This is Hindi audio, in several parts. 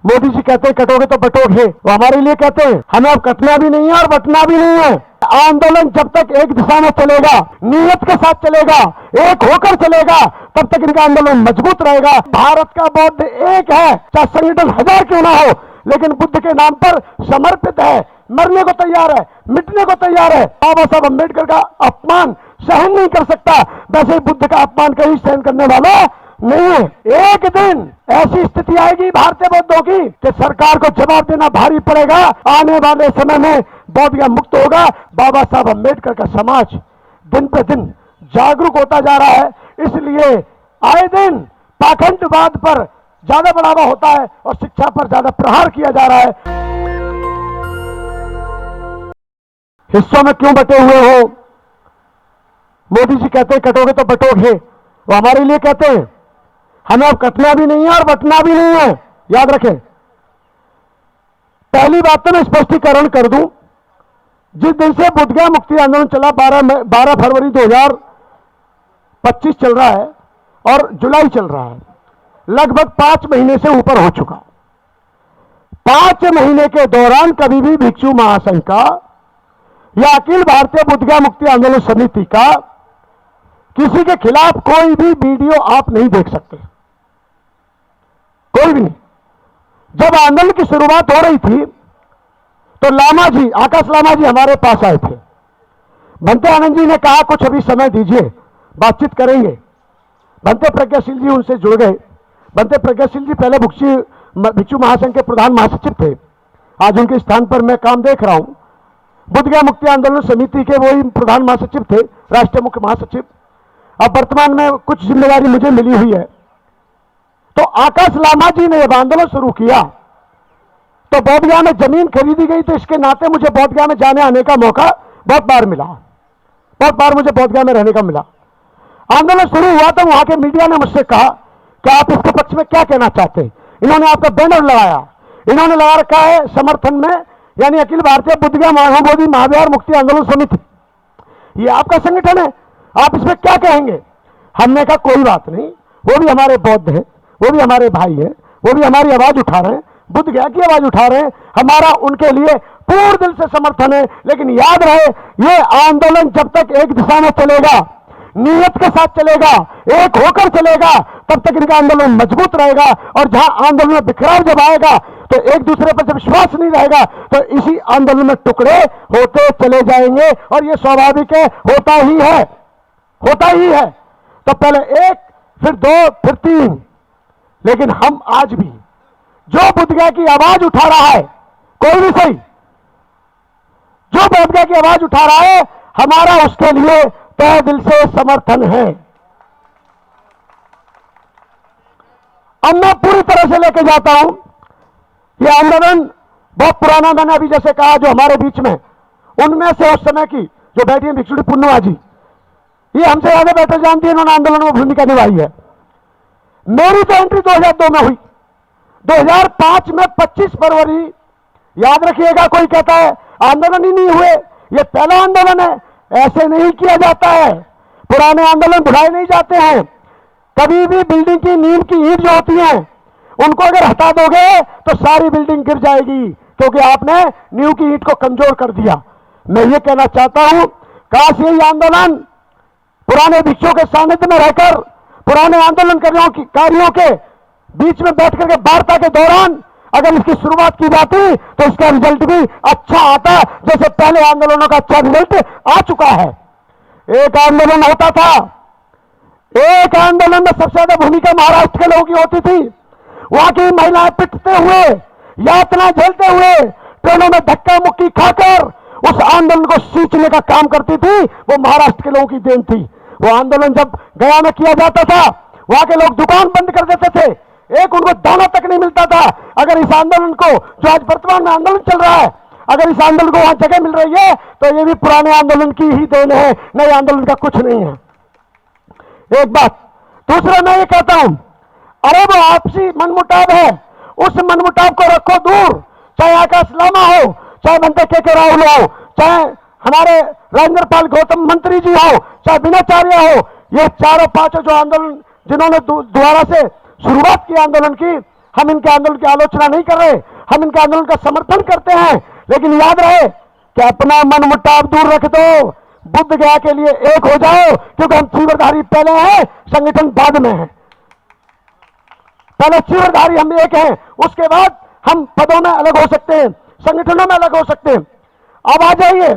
मोदी जी कहते हैं कटोगे तो बटोगे, वो हमारे लिए कहते हैं हमें अब कटना भी नहीं है और बटना भी नहीं है। आंदोलन जब तक एक दिशा में चलेगा, नियत के साथ चलेगा, एक होकर चलेगा, तब तक इनका आंदोलन मजबूत रहेगा। भारत का बौद्ध एक है, चाहे संगठन 1000 क्यों ना हो, लेकिन बुद्ध के नाम पर समर्पित है, मरने को तैयार है, मिटने को तैयार है। बाबा साहब अम्बेडकर का अपमान सहन नहीं कर सकता, वैसे ही बुद्ध का अपमान कहीं सहन करने वाला नहीं है। एक दिन ऐसी स्थिति आएगी भारतीय बौद्धों की कि सरकार को जवाब देना भारी पड़ेगा। आने वाले समय में बौद्ध ज्ञान मुक्त होगा। बाबा साहब अम्बेडकर का समाज दिन पे दिन जागरूक होता जा रहा है, इसलिए आए दिन पाखंडवाद पर ज्यादा बढ़ावा होता है और शिक्षा पर ज्यादा प्रहार किया जा रहा है। हिस्सों में क्यों बटे हुए हो? मोदी जी कहते हैं कटोगे तो बटोगे, वो हमारे लिए कहते हैं हमें अब कटना भी नहीं है और बटना भी नहीं है। याद रखें, पहली बात तो मैं स्पष्टीकरण कर दूं, जिस दिन से बुद्ध गया मुक्ति आंदोलन चला 12 फरवरी 2025 चल रहा है और जुलाई चल रहा है, लगभग 5 महीने से ऊपर हो चुका। 5 महीने के दौरान कभी भी भिक्षु महासंघ का या अखिल भारतीय बुद्ध गया मुक्ति आंदोलन समिति का किसी के खिलाफ कोई भी वीडियो आप नहीं देख सकते, कोई भी नहीं। जब आंदोलन की शुरुआत हो रही थी तो लामा जी, आकाश लामा जी हमारे पास आए थे। भंते आनंद जी ने कहा कुछ अभी समय दीजिए, बातचीत करेंगे। भंते प्रज्ञाशील जी उनसे जुड़ गए। भंते प्रज्ञाशील जी पहले भिक्षु महासंघ के प्रधान महासचिव थे, आज उनके स्थान पर मैं काम देख रहा हूं। बुद्ध गया मुक्ति आंदोलन समिति के वही प्रधान महासचिव थे, राष्ट्रीय मुख्य महासचिव। अब वर्तमान में कुछ जिम्मेदारी मुझे मिली हुई है। तो आकाश लामा जी ने जब आंदोलन शुरू किया तो बोधगया में जमीन खरीदी गई, तो इसके नाते मुझे बोधगया में जाने आने का मौका बहुत बार मिला, बहुत बार मुझे बोधगया में रहने का मिला। आंदोलन शुरू हुआ तो वहां के मीडिया ने मुझसे कहा कि आप इसके पक्ष में क्या कहना चाहते हैं। इन्होंने आपका बैनर लगाया, इन्होंने लगा रखा है समर्थन में, यानी अखिल भारतीय बुद्ध गया महाबोधि महाविहार मुक्ति आंदोलन समिति, ये आपका संगठन है, आप इसमें क्या कहेंगे। हमने कहा कोई बात नहीं, वो भी हमारे बौद्ध हैं, वो भी हमारे भाई हैं, वो भी हमारी आवाज उठा रहे हैं, बुद्ध गया की आवाज उठा रहे हैं, हमारा उनके लिए पूर्ण दिल से समर्थन है। लेकिन याद रहे, ये आंदोलन जब तक एक दिशा में चलेगा, नियत के साथ चलेगा, एक होकर चलेगा, तब तक इनका आंदोलन मजबूत रहेगा। और जहां आंदोलन में बिखराव जब आएगा तो एक दूसरे पर जब विश्वास नहीं रहेगा तो इसी आंदोलन में टुकड़े होते चले जाएंगे, और ये स्वाभाविक है, होता ही है, होता ही है। तो पहले 1, फिर 2, फिर 3, लेकिन हम आज भी जो बुद्ध गया की आवाज उठा रहा है, कोई भी सही, जो बुद्ध गया की आवाज उठा रहा है, हमारा उसके लिए तहे दिल से समर्थन है। अब मैं पूरी तरह से लेके जाता हूं, यह आंदोलन बहुत पुराना, मैंने अभी जैसे कहा जो हमारे बीच में, उनमें से उस समय की जो बैठी है भिक्षुणी पुन्नुआ जी, ये हमसे ज्यादा बेहतर जानती है, इन्होंने आंदोलन में भूमिका निभाई है। मेरी तो एंट्री 2002 में हुई, 2005 में 25 फरवरी, याद रखिएगा, कोई कहता है आंदोलन ही नहीं हुए, ये पहला आंदोलन है, ऐसे नहीं किया जाता है। पुराने आंदोलन भुलाए नहीं जाते हैं। कभी भी बिल्डिंग की नींव की ईंट जो होती है उनको अगर हटा दोगे तो सारी बिल्डिंग गिर जाएगी, क्योंकि आपने नींव की ईंट को कमजोर कर दिया। मैं ये कहना चाहता हूं, काश यही आंदोलन पुराने भिक्षुओं के सानिध्य में रहकर, पुराने आंदोलनकारियों के बीच में बैठ करके वार्ता के दौरान अगर इसकी शुरुआत की जाती तो इसका रिजल्ट भी अच्छा आता, जैसे पहले आंदोलनों का अच्छा रिजल्ट आ चुका है। एक आंदोलन होता था, एक आंदोलन में सबसे ज्यादा भूमिका महाराष्ट्र के लोगों की होती थी। वहां की महिलाएं पिटते हुए, यातना झेलते हुए, ट्रेनों में धक्का मुक्की खाकर उस आंदोलन को सींचने का काम करती थी, वो महाराष्ट्र के लोगों की देन थी। वो आंदोलन जब गया में किया जाता था, वहां के लोग दुकान बंद कर देते थे, एक उनको दाना तक नहीं मिलता था। अगर इस आंदोलन को, जो आज वर्तमान में आंदोलन चल रहा है, अगर इस आंदोलन को वहां जगह मिल रही है तो ये भी पुराने आंदोलन की ही देन है, नए आंदोलन का कुछ नहीं है। एक बात। दूसरा मैं ये कहता हूं, अरे वो आपसी मनमुटाव है, उस मनमुटाव को रखो दूर, चाहे आकाश लामा हो, चाहे भंते के राहुल हो, चाहे हमारे राजेंद्र पाल गौतम मंत्री जी हो, चाहे बिनाचार्य हो, ये चारों पांचों जो आंदोलन जिन्होंने दोबारा से शुरुआत की आंदोलन की, हम इनके आंदोलन की आलोचना नहीं कर रहे, हम इनके आंदोलन का समर्थन करते हैं। लेकिन याद रहे कि अपना मन मुटाव दूर रख दो, बुद्ध गया के लिए एक हो जाओ, क्योंकि हम चीवरधारी पहले हैं, संगठन बाद में है। पहले चीवरधारी हम एक हैं, उसके बाद हम पदों में अलग हो सकते हैं, संगठनों में अलग हो सकते हैं। अब आ जाइए,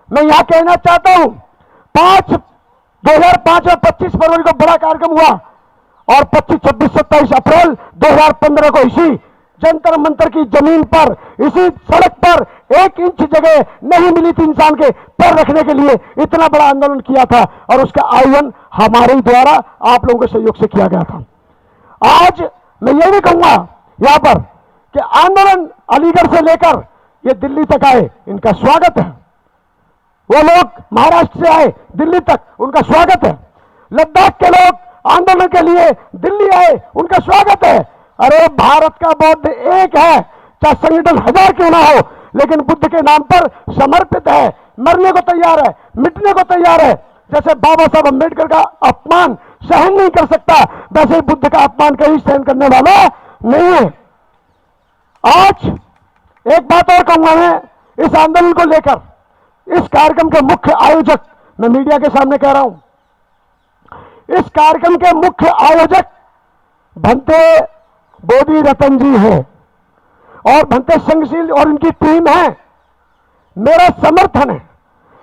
मैं यहां कहना चाहता हूं 2005 में 25 फरवरी को बड़ा कार्यक्रम हुआ और 25, 26, 27 अप्रैल 2015 को इसी जंतर मंतर की जमीन पर, इसी सड़क पर 1 इंच जगह नहीं मिली थी इंसान के पैर रखने के लिए। इतना बड़ा आंदोलन किया था और उसका आयोजन हमारे द्वारा आप लोगों के सहयोग से किया गया था। आज मैं ये भी कहूंगा यहां पर कि आंदोलन अलीगढ़ से लेकर ये दिल्ली तक आए, इनका स्वागत है। वो लोग महाराष्ट्र से आए दिल्ली तक, उनका स्वागत है। लद्दाख के लोग आंदोलन के लिए दिल्ली आए, उनका स्वागत है। अरे भारत का बौद्ध एक है, चाहे संगठन 1000 क्यों ना हो, लेकिन बुद्ध के नाम पर समर्पित है, मरने को तैयार है, मिटने को तैयार है। जैसे बाबा साहब अम्बेडकर का अपमान सहन नहीं कर सकता, वैसे ही बुद्ध का अपमान कहीं सहन करने वाला नहीं है। आज एक बात और कहूंगा मैं इस आंदोलन को लेकर, इस कार्यक्रम के मुख्य आयोजक, मैं मीडिया के सामने कह रहा हूं, इस कार्यक्रम के मुख्य आयोजक भंते बोधि रतन जी हैं और भंते संघशील और इनकी टीम है। मेरा समर्थन है।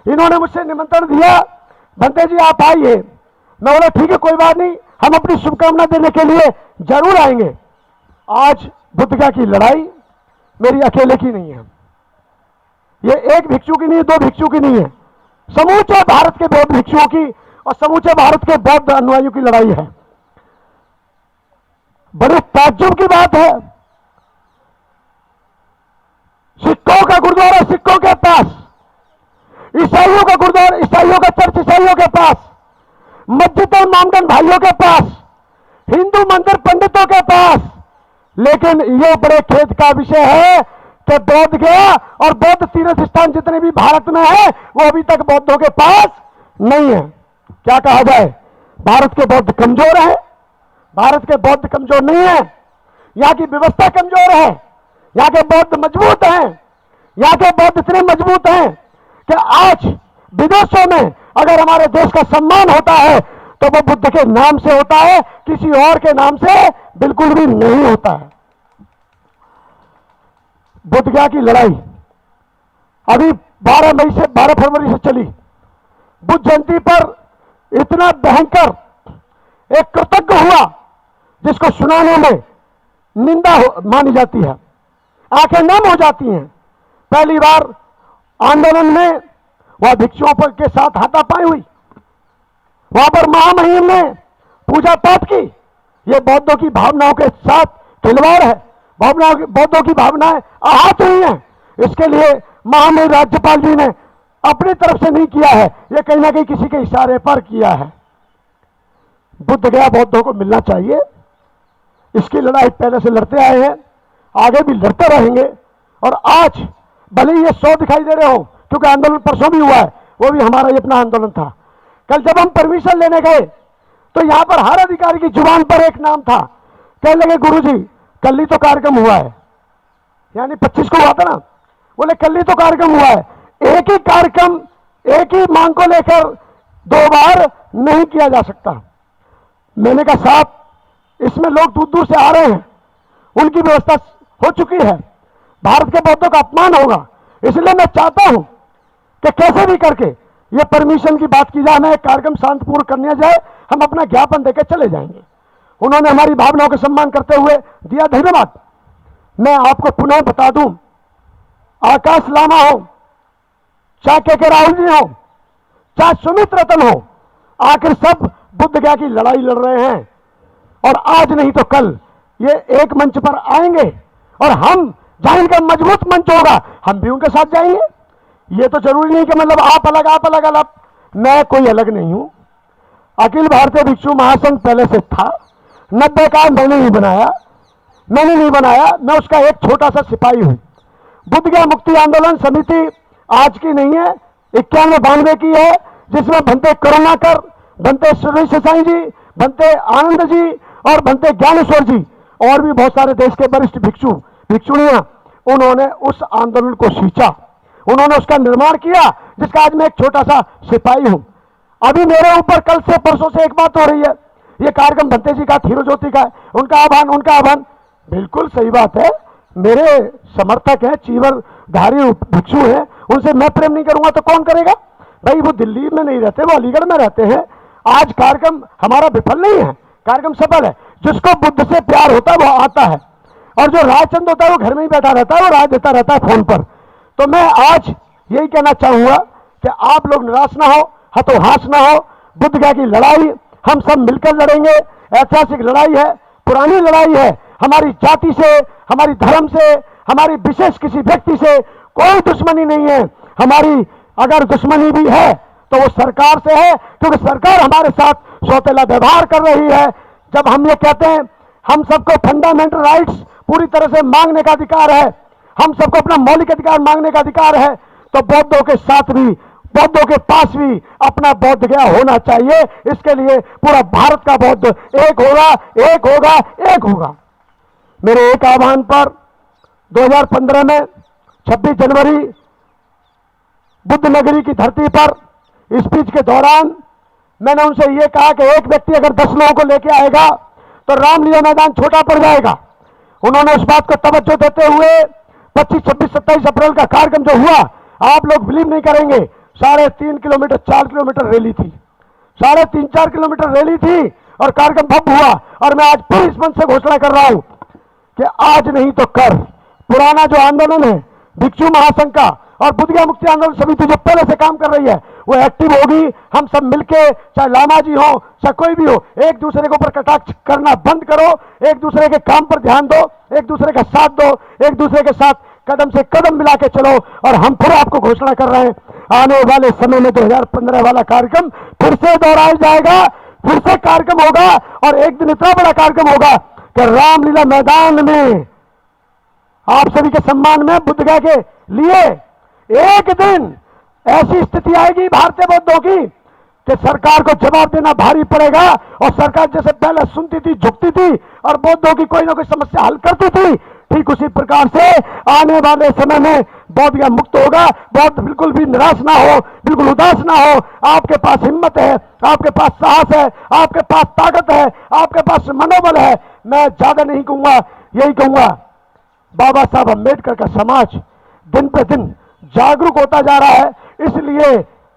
इन्होंने मुझसे निमंत्रण दिया, भंते जी आप आइए। मैं बोला ठीक है, कोई बात नहीं, हम अपनी शुभकामना देने के लिए जरूर आएंगे। आज बुद्ध की लड़ाई मेरी अकेले की नहीं है, ये एक भिक्षु की नहीं है, 2 भिक्षु की नहीं है, समूचे भारत के बौद्ध भिक्षुओं की और समूचे भारत के बौद्ध अनुयायियों की लड़ाई है। बड़े ताज्जुब की बात है, सिखों का गुरुद्वारा सिखों के पास, ईसाइयों का गुरुद्वारा ईसाइयों का चर्च ईसाइयों के पास, मस्जिद और मोमडन भाइयों के पास, हिंदू मंदिर पंडितों के पास। लेकिन यह बड़े खेद का विषय है कि बौद्ध गया और बौद्ध तीर्थ स्थान जितने भी भारत में है वो अभी तक बौद्धों के पास नहीं है। क्या कहा जाए, भारत के बौद्ध कमजोर है? भारत के बौद्ध कमजोर नहीं है, यहां की व्यवस्था कमजोर है। यहां के बौद्ध मजबूत हैं, यहां के बौद्ध इतने मजबूत हैं कि आज विदेशों में अगर हमारे देश का सम्मान होता है तो वो बुद्ध के नाम से होता है, किसी और के नाम से बिल्कुल भी नहीं होता है। बुद्ध गया की लड़ाई अभी 12 फरवरी से चली। बुद्ध जयंती पर इतना भयंकर एक कृतज्ञ हुआ जिसको सुनाने में निंदा मानी जाती है, आंखें नम हो जाती हैं। पहली बार आंदोलन में वह भिक्षुओं पर के साथ हाथापाई हुई, वहां पर महामहिम ने पूजा पाठ की। यह बौद्धों की भावनाओं के साथ खिलवाड़ है, बौद्धों की भावनाएं आहत हुई हैं। इसके लिए महामहिम राज्यपाल जी ने अपनी तरफ से नहीं किया है, यह कहीं ना कहीं किसी के इशारे पर किया है। बुद्ध गया बौद्धों को मिलना चाहिए। इसकी लड़ाई पहले से लड़ते आए हैं, आगे भी लड़ते रहेंगे। और आज भले ही ये 100 दिखाई दे रहे हो, क्योंकि आंदोलन परसों भी हुआ है, वो भी हमारा ही अपना आंदोलन था। कल जब हम परमिशन लेने गए तो यहां पर हर अधिकारी की जुबान पर एक नाम था, कहने लगे गुरुजी कल ही तो कार्यक्रम हुआ है, यानी 25 को हुआ था ना, बोले कल ही तो कार्यक्रम हुआ है। एक ही कार्यक्रम एक ही मांग को लेकर 2 बार नहीं किया जा सकता। मैंने कहा साहब इसमें लोग दूर दूर से आ रहे हैं, उनकी व्यवस्था हो चुकी है, भारत के बौद्धों का अपमान होगा, इसलिए मैं चाहता हूं कि कैसे भी करके ये परमिशन की बात की जाए, हमें कार्यक्रम शांतिपूर्ण करने जाए, हम अपना ज्ञापन देकर चले जाएंगे। उन्होंने हमारी भावनाओं का सम्मान करते हुए दिया, धन्यवाद। मैं आपको पुनः बता दूं, आकाश लामा हो, चाहे के राहुल जी हो, चाहे सुमित रतन हो, आखिर सब बुद्ध गया की लड़ाई लड़ रहे हैं। और आज नहीं तो कल ये एक मंच पर आएंगे और हम जहां इनका मजबूत मंच होगा हम भी उनके साथ जाएंगे। ये तो जरूरी नहीं कि मतलब आप अलग आप अलग अलग, मैं कोई अलग नहीं हूं। अखिल भारतीय भिक्षु महासंघ पहले से था, 90 का मैंने नहीं बनाया, मैं उसका एक छोटा सा सिपाही हूं। बुद्ध गया मुक्ति आंदोलन समिति आज की नहीं है, 91-92 की है, जिसमें भंते करुणाकर, भंते सुरेश साई जी, भंते आनंद जी और भंते ज्ञानेश्वर जी और भी बहुत सारे देश के वरिष्ठ भिक्षु भिक्षुणियां, उन्होंने उस आंदोलन को सींचा, उन्होंने उसका निर्माण किया, जिसका आज मैं एक छोटा सा सिपाही हूं। अभी मेरे ऊपर कल से परसों से एक बात हो रही है, ये कार्यक्रम भंते जी का, थीरो ज्योति का है, उनका आह्वान बिल्कुल सही बात है। मेरे समर्थक हैं, चीवरधारी भिक्षु हैं, उनसे मैं प्रेम नहीं करूंगा तो कौन करेगा भाई? वो दिल्ली में नहीं रहते, वो अलीगढ़ में रहते हैं। आज कार्यक्रम हमारा विफल नहीं है, कार्यक्रम सफल है। जिसको बुद्ध से प्यार होता है वो आता है, और जो राजचंद होता है वो घर में ही बैठा रहता है, वो राज देता रहता है फोन पर। तो मैं आज यही कहना चाहूंगा कि आप लोग निराश ना हो, हतोहास ना हो। बुद्ध गया की लड़ाई हम सब मिलकर लड़ेंगे, ऐतिहासिक लड़ाई है, पुरानी लड़ाई है। हमारी जाति से, हमारी धर्म से, हमारी विशेष किसी व्यक्ति से कोई दुश्मनी नहीं है। हमारी अगर दुश्मनी भी है तो वो सरकार से है, क्योंकि सरकार हमारे साथ सौतेला व्यवहार कर रही है। जब हम ये कहते हैं हम सबको फंडामेंटल राइट्स पूरी तरह से मांगने का अधिकार है, हम सबको अपना मौलिक अधिकार मांगने का अधिकार है, तो बौद्धों के साथ भी, बौद्धों के पास भी अपना बौद्ध गया होना चाहिए। इसके लिए पूरा भारत का बौद्ध एक होगा, एक होगा, एक होगा। मेरे एक आह्वान पर 2015 में 26 जनवरी बुद्ध नगरी की धरती पर स्पीच के दौरान मैंने उनसे यह कहा कि एक व्यक्ति अगर 10 लोगों को लेकर आएगा तो रामलीला मैदान छोटा पड़ जाएगा। उन्होंने उस बात को तवज्जो देते हुए 25, 26, 27 अप्रैल का कार्यक्रम जो हुआ, आप लोग बिलीव नहीं करेंगे, 3.5 किलोमीटर 4 किलोमीटर रैली थी, 3.5, 4 किलोमीटर रैली थी और कार्यक्रम भव्य हुआ। और मैं आज फिर इस मंच से घोषणा कर रहा हूं कि आज नहीं तो कर पुराना जो आंदोलन है भिक्षु महासंघ का और बुद्ध गया मुक्ति आंदोलन समिति जो पहले से काम कर रही है वो एक्टिव होगी। हम सब मिलके, चाहे लामा जी हो, चाहे कोई भी हो, एक दूसरे के ऊपर कटाक्ष करना बंद करो, एक दूसरे के काम पर ध्यान दो, एक दूसरे का साथ दो, एक दूसरे के साथ कदम से कदम मिला के चलो। और हम फिर आपको घोषणा कर रहे हैं, आने वाले समय में 2015 वाला कार्यक्रम फिर से दोहराया जाएगा, फिर से कार्यक्रम होगा। और एक दिन इतना बड़ा कार्यक्रम होगा कि रामलीला मैदान में आप सभी के सम्मान में बुद्ध गया के लिए एक दिन ऐसी स्थिति आएगी भारतीय बौद्धों की कि सरकार को जवाब देना भारी पड़ेगा। और सरकार जैसे पहले सुनती थी, झुकती थी और बौद्धों की कोई ना कोई समस्या हल करती थी, ठीक उसी प्रकार से आने वाले समय में बौद्ध गया मुक्त होगा। बौद्ध बिल्कुल भी निराश ना हो, बिल्कुल उदास ना हो। आपके पास हिम्मत है, आपके पास साहस है, आपके पास ताकत है, आपके पास मनोबल है। मैं ज्यादा नहीं कहूंगा, यही कहूंगा, बाबा साहब अम्बेडकर का समाज दिन पे दिन जागरूक होता जा रहा है, इसलिए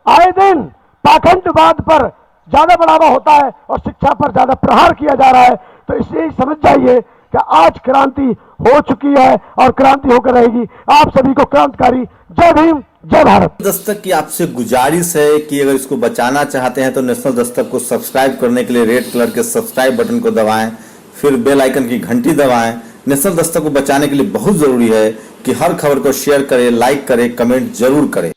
आए दिन पाखंडवाद पर ज्यादा बढ़ावा होता है और शिक्षा पर ज्यादा प्रहार किया जा रहा है। तो इसलिए समझ जाइए कि आज क्रांति हो चुकी है और क्रांति होकर रहेगी। आप सभी को क्रांतिकारी जय भीम, जय भारत। दस्तक की आपसे गुजारिश है कि अगर इसको बचाना चाहते हैं तो नेशनल दस्तक को सब्सक्राइब करने के लिए रेड कलर के सब्सक्राइब बटन को दबाएं, फिर बेल आइकन की घंटी दबाएं। नेशनल दस्तक को बचाने के लिए बहुत जरूरी है कि हर खबर को शेयर करें, लाइक करें, कमेंट जरूर करें।